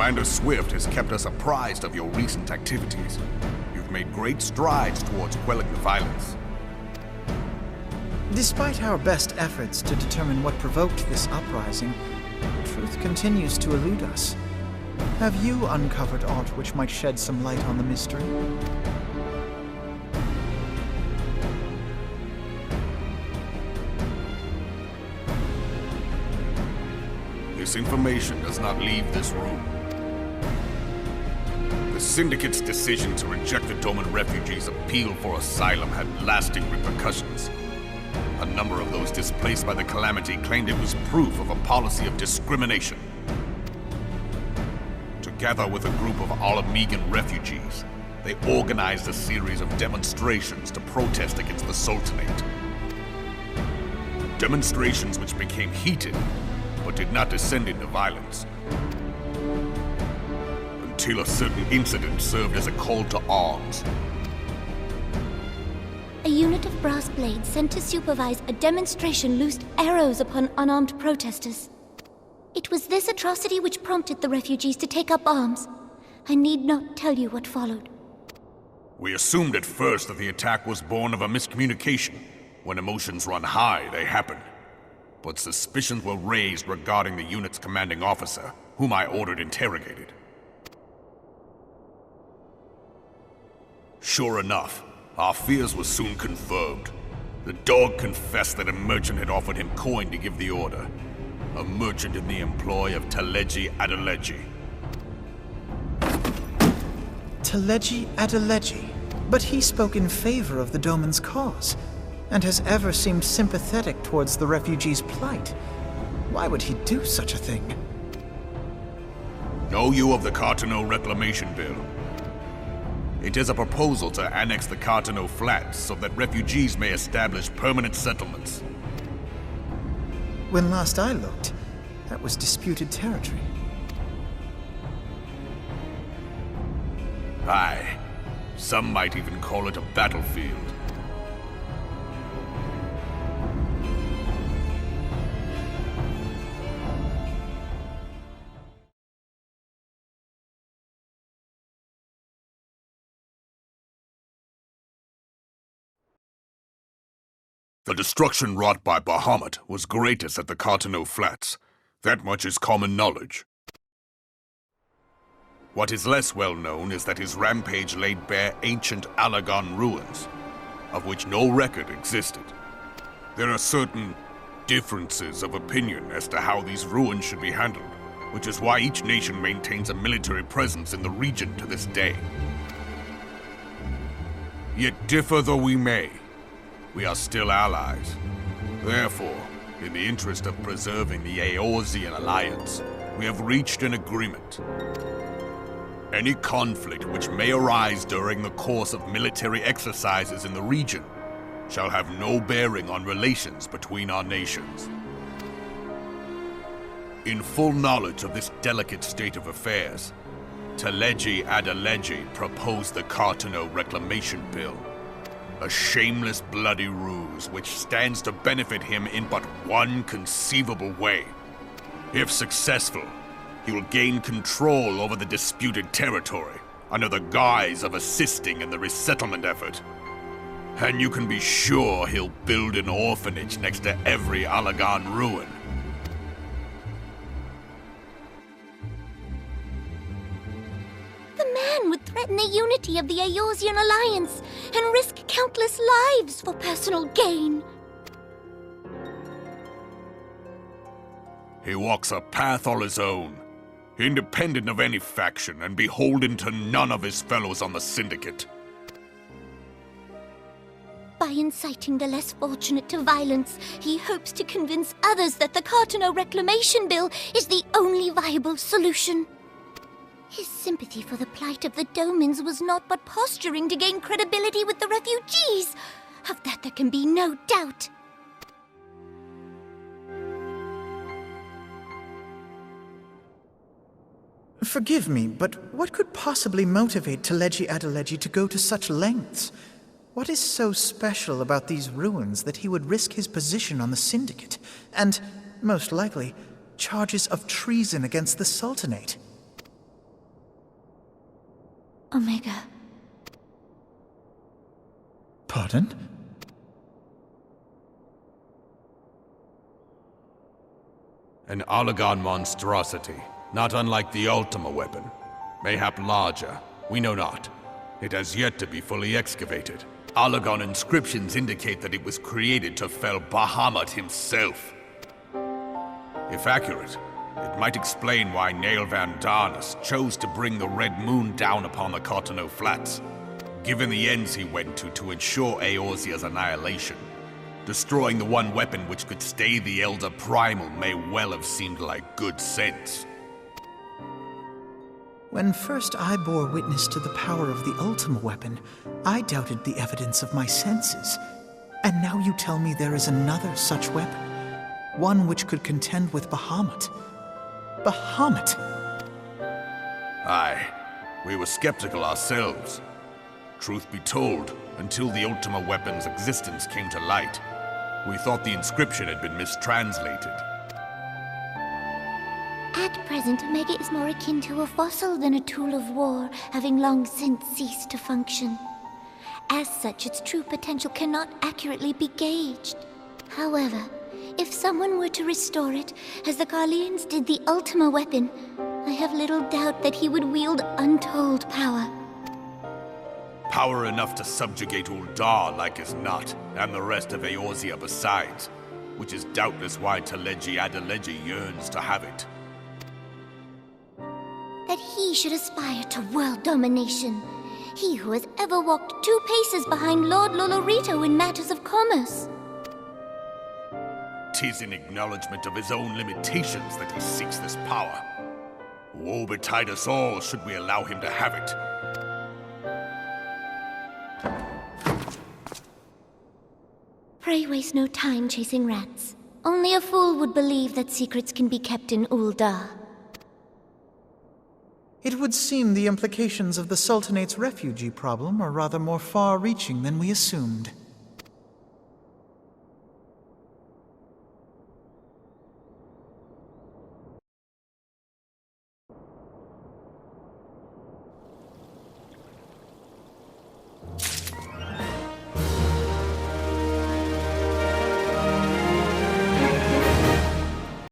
Commander Swift has kept us apprised of your recent activities. You've made great strides towards quelling the violence. Despite our best efforts to determine what provoked this uprising, truth continues to elude us. Have you uncovered aught which might shed some light on the mystery? This information does not leave this room. The Syndicate's decision to reject the Doman refugees' appeal for asylum had lasting repercussions. A number of those displaced by the calamity claimed it was proof of a policy of discrimination. Together with a group of Alamegan refugees, they organized a series of demonstrations to protest against the Sultanate. Demonstrations which became heated, but did not descend into violence. Until a certain incident served as a call to arms. A unit of brass blades sent to supervise a demonstration loosed arrows upon unarmed protesters. It was this atrocity which prompted the refugees to take up arms. I need not tell you what followed. We assumed at first that the attack was born of a miscommunication. When emotions run high, they happen. But suspicions were raised regarding the unit's commanding officer, whom I ordered interrogated. Sure enough, our fears were soon confirmed. The dog confessed that a merchant had offered him coin to give the order. A merchant in the employ of Teledji Adeledji. Teledji Adeledji? But he spoke in favor of the Doman's cause, and has ever seemed sympathetic towards the refugees' plight. Why would he do such a thing? Know you of the Cartano Reclamation Bill? It is a proposal to annex the Cartano Flats so that refugees may establish permanent settlements. When last I looked, that was disputed territory. Aye. Some might even call it a battlefield. The destruction wrought by Bahamut was greatest at the Cartano Flats. That much is common knowledge. What is less well known is that his rampage laid bare ancient Alagan ruins, of which no record existed. There are certain differences of opinion as to how these ruins should be handled, which is why each nation maintains a military presence in the region to this day. Yet differ though we may, we are still allies. Therefore, in the interest of preserving the Eorzean alliance, we have reached an agreement. Any conflict which may arise during the course of military exercises in the region shall have no bearing on relations between our nations. In full knowledge of this delicate state of affairs, Teledji Adeledji proposed the Cartano Reclamation Bill. A shameless, bloody ruse which stands to benefit him in but one conceivable way. If successful, he will gain control over the disputed territory under the guise of assisting in the resettlement effort. And you can be sure he'll build an orphanage next to every Alagan ruin. The man would threaten the unity of the Eorzean alliance and risk countless lives for personal gain. He walks a path all his own, independent of any faction and beholden to none of his fellows on the Syndicate. By inciting the less fortunate to violence, he hopes to convince others that the Cartano Reclamation Bill is the only viable solution. His sympathy for the plight of the Domans was not but posturing to gain credibility with the refugees. Of that there can be no doubt. Forgive me, but what could possibly motivate Teledji Adeledji to go to such lengths? What is so special about these ruins that he would risk his position on the Syndicate, and, most likely, charges of treason against the Sultanate? Omega. Pardon? An Oligon monstrosity, not unlike the Ultima weapon. Mayhap larger, we know not. It has yet to be fully excavated. Oligon inscriptions indicate that it was created to fell Bahamut himself. If accurate, it might explain why Nail Van Darnus chose to bring the Red Moon down upon the Cotonou Flats, given the ends he went to ensure Eorzea's annihilation. Destroying the one weapon which could stay the Elder Primal may well have seemed like good sense. When first I bore witness to the power of the Ultima weapon, I doubted the evidence of my senses. And now you tell me there is another such weapon, one which could contend with Bahamut. Bahamut! Aye, we were skeptical ourselves. Truth be told, until the Ultima weapon's existence came to light, we thought the inscription had been mistranslated. At present, Omega is more akin to a fossil than a tool of war, having long since ceased to function. As such, its true potential cannot accurately be gauged. However, if someone were to restore it, as the Garleans did the Ultima weapon, I have little doubt that he would wield untold power. Power enough to subjugate ul'dah like as not, and the rest of Eorzea besides, which is doubtless why Teledji adeledji yearns to have it. That he should aspire to world domination. He who has ever walked 2 paces behind Lord Lolorito in matters of commerce. 'Tis in acknowledgement of his own limitations that he seeks this power. Woe betide us all should we allow him to have it. Pray waste no time chasing rats. Only a fool would believe that secrets can be kept in ul'dah. It would seem the implications of the Sultanate's refugee problem are rather more far-reaching than we assumed.